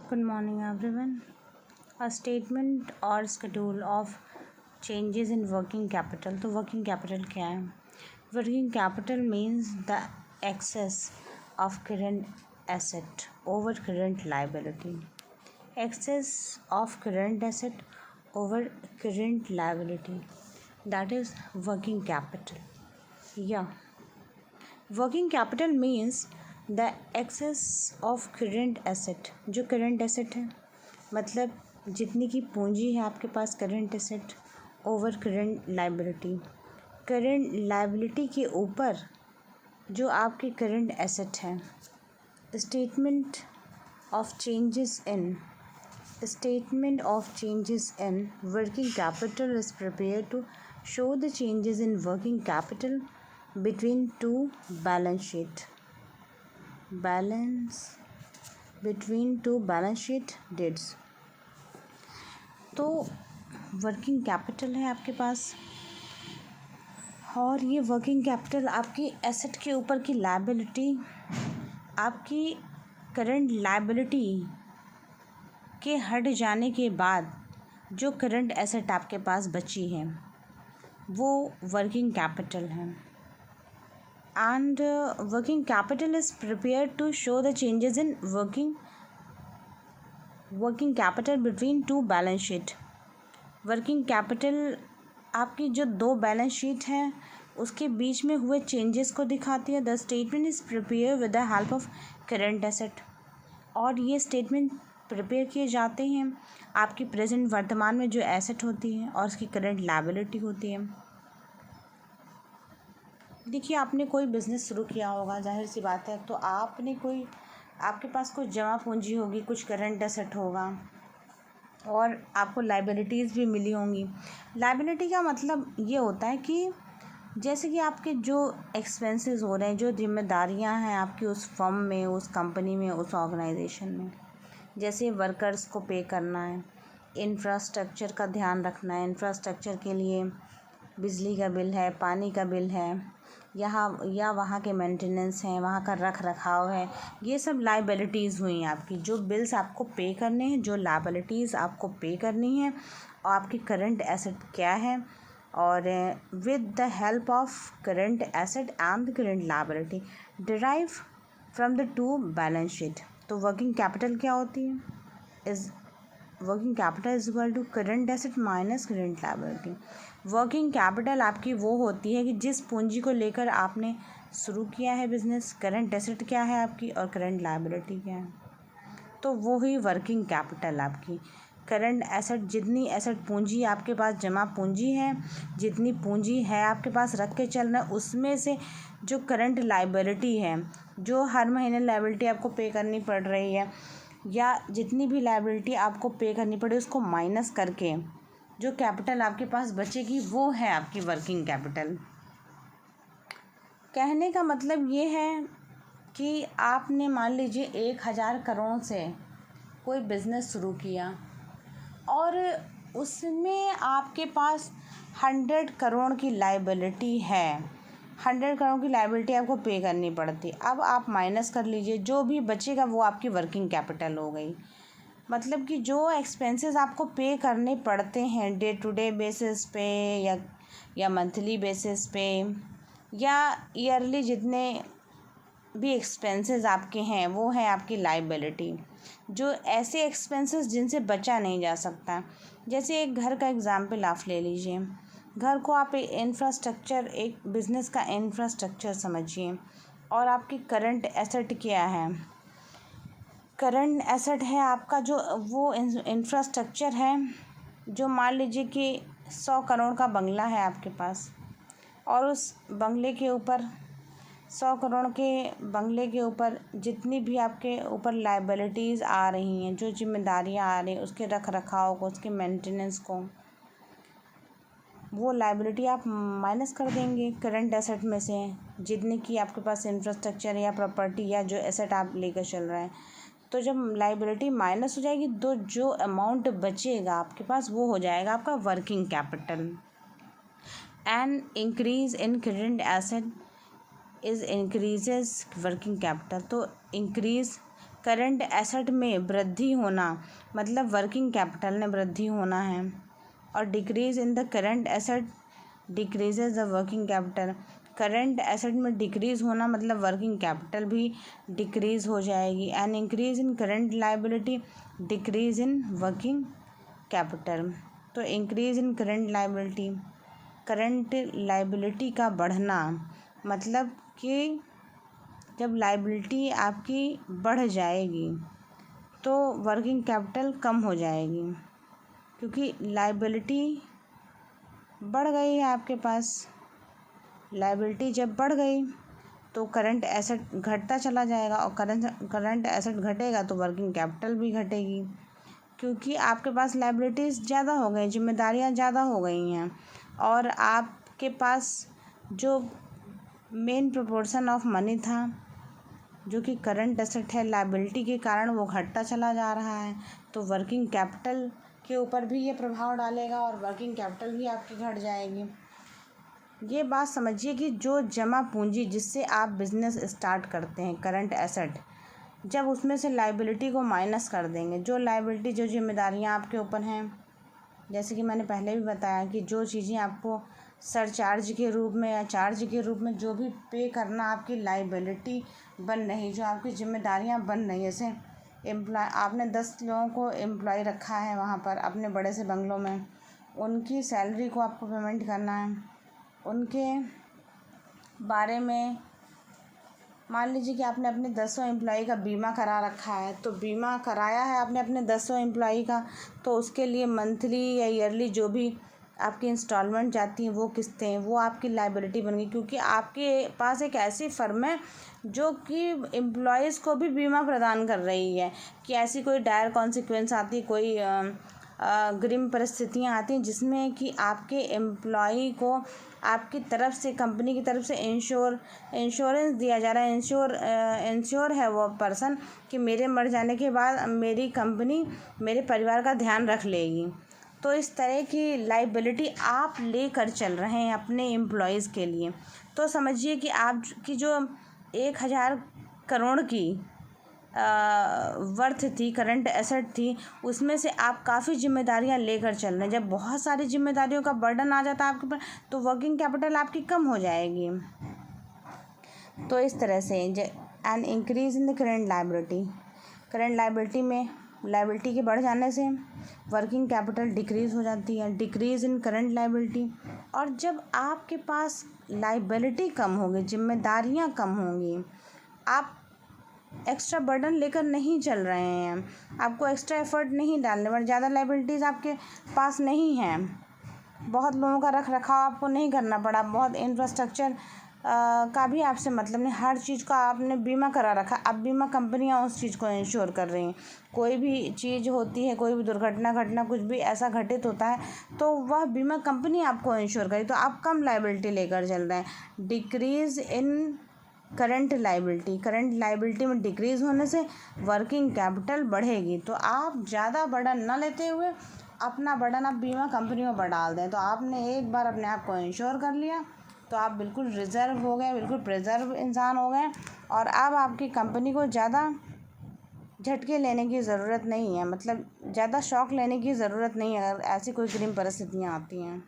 Good morning, everyone. A statement or schedule of changes in working capital. तो working capital क्या है? Working capital means the excess of current asset over current liability. Excess of current asset over current liability. That is working capital. Yeah. Working capital means the excess of current asset. जो current asset है मतलब जितनी की पूंजी है आपके पास current asset over current liability. Current liability के ऊपर जो आपकी करेंट एसेट है. Statement of changes in working capital is prepare to show the changes in working capital between two balance sheet dates. तो वर्किंग कैपिटल है आपके पास और ये वर्किंग कैपिटल आपकी एसेट के ऊपर की लायबिलिटी आपकी करंट लायबिलिटी के हट जाने के बाद जो करंट एसेट आपके पास बची है वो वर्किंग कैपिटल है. And working capital is prepared to show the changes in working capital between two balance sheet. Working capital आपकी जो दो बैलेंस शीट हैं उसके बीच में हुए चेंजेस को दिखाती है. The statement is prepare with the help of current asset. और ये स्टेटमेंट प्रिपेयर किए जाते हैं आपकी प्रेजेंट वर्तमान में जो एसेट होती है और उसकी करेंट लायबिलिटी होती है. देखिए आपने कोई बिज़नेस शुरू किया होगा, जाहिर सी बात है, तो आपके पास कुछ जमा पूंजी होगी, कुछ करंट एसेट होगा और आपको लायबिलिटीज़ भी मिली होंगी. लायबिलिटी का मतलब ये होता है कि जैसे कि आपके जो एक्सपेंसेस हो रहे हैं, जो जिम्मेदारियां हैं आपकी उस फर्म में, उस कंपनी में, उस ऑर्गेनाइजेशन में, जैसे वर्कर्स को पे करना है, इंफ्रास्ट्रक्चर का ध्यान रखना है, इंफ्रास्ट्रक्चर के लिए बिजली का बिल है, पानी का बिल है, या वहाँ के मेंटेनेंस हैं, वहाँ का रख रखाव है. ये सब लायबिलिटीज़ हुई हैं आपकी. जो बिल्स आपको पे करने हैं, जो लायबिलिटीज़ आपको पे करनी है और आपकी करंट एसेट क्या है और with the help of current asset and the current liability derive from the two balance sheet. तो वर्किंग कैपिटल क्या होती है? Working capital is equal to current asset minus current liability. Working capital आपकी वो होती है कि जिस पूंजी को लेकर आपने शुरू किया है बिजनेस, करंट एसेट क्या है आपकी और करंट लायबिलिटी क्या है, तो वो ही वर्किंग कैपिटल आपकी. करंट एसेट, जितनी एसेट पूंजी आपके पास जमा पूंजी है, जितनी पूंजी है आपके पास रख के चल रहा है, उसमें से जो करंट लायबिलिटी है, जो हर महीने लायबिलिटी आपको पे करनी पड़ रही है या जितनी भी लायबिलिटी आपको पे करनी पड़े, उसको माइनस करके जो कैपिटल आपके पास बचेगी वो है आपकी वर्किंग कैपिटल. कहने का मतलब ये है कि आपने मान लीजिए 1,000 करोड़ से कोई बिज़नेस शुरू किया और उसमें आपके पास 100 करोड़ की लायबिलिटी है. 100 करोड़ की लायबिलिटी आपको पे करनी पड़ती. अब आप माइनस कर लीजिए, जो भी बचेगा वो आपकी वर्किंग कैपिटल हो गई. मतलब कि जो एक्सपेंसेस आपको पे करने पड़ते हैं डे टू डे बेसिस पे या मंथली बेसिस पे या ईयरली, जितने भी एक्सपेंसेस आपके हैं वो है आपकी लायबिलिटी. जो ऐसे एक्सपेंसेस जिनसे बचा नहीं जा सकता, जैसे एक घर का एग्जांपल आप ले लीजिए. घर को आप इंफ्रास्ट्रक्चर, एक बिज़नेस का इंफ्रास्ट्रक्चर समझिए और आपकी करंट एसेट क्या है? करंट एसेट है आपका जो वो इंफ्रास्ट्रक्चर है. जो मान लीजिए कि 100 करोड़ का बंगला है आपके पास और उस बंगले के ऊपर 100 करोड़ के बंगले के ऊपर जितनी भी आपके ऊपर लायबिलिटीज़ आ रही हैं, जो जिम्मेदारियां आ रही हैं, उसके रख रखाव को, उसके मेंटेनेंस को, वो लायबिलिटी आप माइनस कर देंगे करंट एसेट में से, जितने की आपके पास इंफ्रास्ट्रक्चर या प्रॉपर्टी या जो एसेट आप लेकर चल रहे हैं. तो जब लायबिलिटी माइनस हो जाएगी तो जो अमाउंट बचेगा आपके पास वो हो जाएगा आपका working capital. And increase in current asset is increases working capital. तो इंक्रीज करंट एसेट में वृद्धि होना मतलब वर्किंग कैपिटल में वृद्धि होना है। और decrease in the current asset decreases the working capital. Current asset में डिक्रीज होना मतलब वर्किंग कैपिटल भी डिक्रीज हो जाएगी। And increase in current liability decrease in working capital. तो increase in current liability, current liability का बढ़ना मतलब कि जब लाइबिलिटी आपकी बढ़ जाएगी तो वर्किंग कैपिटल कम हो जाएगी, क्योंकि लाइबिलिटी बढ़ गई है आपके पास। लाइबिलिटी जब बढ़ गई तो करंट एसेट घटता चला जाएगा, और करंट एसेट घटेगा तो वर्किंग कैपिटल भी घटेगी, क्योंकि आपके पास लाइबिलिटीज़ ज़्यादा हो गई, जिम्मेदारियाँ ज़्यादा हो गई हैं, और आपके पास जो मेन प्रोपोर्शन ऑफ मनी था जो कि करंट एसेट है, लाइबिलिटी के कारण वो घटता चला जा रहा है। तो वर्किंग कैपिटल के ऊपर भी ये प्रभाव डालेगा और वर्किंग कैपिटल भी आपकी घट जाएगी। ये बात समझिए कि जो जमा पूंजी जिससे आप बिज़नेस स्टार्ट करते हैं, करंट एसेट, जब उसमें से लाइबिलिटी को माइनस कर देंगे, जो लाइबिलिटी जो जिम्मेदारियां आपके ऊपर हैं, जैसे कि मैंने पहले भी बताया कि जो चीज़ें आपको सरचार्ज के रूप में या चार्ज के रूप में जो भी पे करना आपकी लाइबिलिटी बन रही, जो आपकी जिम्मेदारियां बन रही, जैसे एम्प्लॉय आपने 10 लोगों को एम्प्लॉय रखा है वहाँ पर अपने बड़े से बंगलों में, उनकी सैलरी को आपको पेमेंट करना है, उनके बारे में मान लीजिए कि आपने अपने 10 एम्प्लॉई का बीमा करा रखा है, तो बीमा कराया है आपने अपने 10 एम्प्लॉई का, तो उसके लिए मंथली या ईयरली जो भी आपकी इंस्टॉलमेंट जाती हैं, वो किस्तें, वो आपकी लाइबिलिटी बन गई, क्योंकि आपके पास एक ऐसी फर्म है जो कि एम्प्लॉयज़ को भी बीमा प्रदान कर रही है कि ऐसी कोई डायर कॉन्सिक्वेंस आती, कोई अग्रिम परिस्थितियाँ आती हैं जिसमें कि आपके एम्प्लॉई को आपकी तरफ से, कंपनी की तरफ से इंश्योरेंस दिया जा रहा है। इंश्योर है वो पर्सन कि मेरे मर जाने के बाद मेरी कंपनी मेरे परिवार का ध्यान रख लेगी। तो इस तरह की लाइबिलिटी आप लेकर चल रहे हैं अपने एम्प्लॉयज़ के लिए। तो समझिए कि आपकी जो 1000 करोड़ की वर्थ थी, करंट एसेट थी, उसमें से आप काफ़ी जिम्मेदारियां लेकर चल रहे हैं। जब बहुत सारी जिम्मेदारियों का बर्डन आ जाता है आपके ऊपर, तो वर्किंग कैपिटल आपकी कम हो जाएगी। तो इस तरह से and increase in the current liability, current liability में लाइबिलिटी के बढ़ जाने से वर्किंग कैपिटल डिक्रीज हो जाती है, डिक्रीज इन करंट लाइबिलिटी। और जब आपके पास लाइबिलिटी कम होगी, जिम्मेदारियां कम होंगी, आप एक्स्ट्रा बर्डन लेकर नहीं चल रहे हैं, आपको एक्स्ट्रा एफर्ट नहीं डालने पड़े, ज़्यादा लाइबिलिटीज़ आपके पास नहीं हैं, बहुत लोगों का रख रखाव आपको नहीं करना पड़ा, बहुत इंफ्रास्ट्रक्चर का भी आपसे मतलब नहीं, हर चीज़ का आपने बीमा करा रखा। अब बीमा कंपनियां उस चीज़ को इंश्योर कर रही हैं। कोई भी चीज़ होती है, कोई भी दुर्घटना घटना कुछ भी ऐसा घटित होता है, तो वह बीमा कंपनी आपको इंश्योर करी, तो आप कम लाइबिलिटी लेकर चल रहे हैं। डिक्रीज़ इन करंट लाइबिलिटी, करंट लाइबिलिटी में डिक्रीज़ होने से वर्किंग कैपिटल बढ़ेगी। तो आप ज़्यादा बर्डन ना लेते हुए अपना बर्डन आप बीमा कंपनियों पर डाल दें। तो आपने एक बार अपने आप को इंश्योर कर लिया तो आप बिल्कुल रिज़र्व हो गए, बिल्कुल प्रिजर्व इंसान हो गए, और अब आपकी कंपनी को ज़्यादा झटके लेने की ज़रूरत नहीं है, मतलब ज़्यादा शॉक लेने की ज़रूरत नहीं है अगर ऐसी कोई ग्रीन परिस्थितियाँ आती हैं।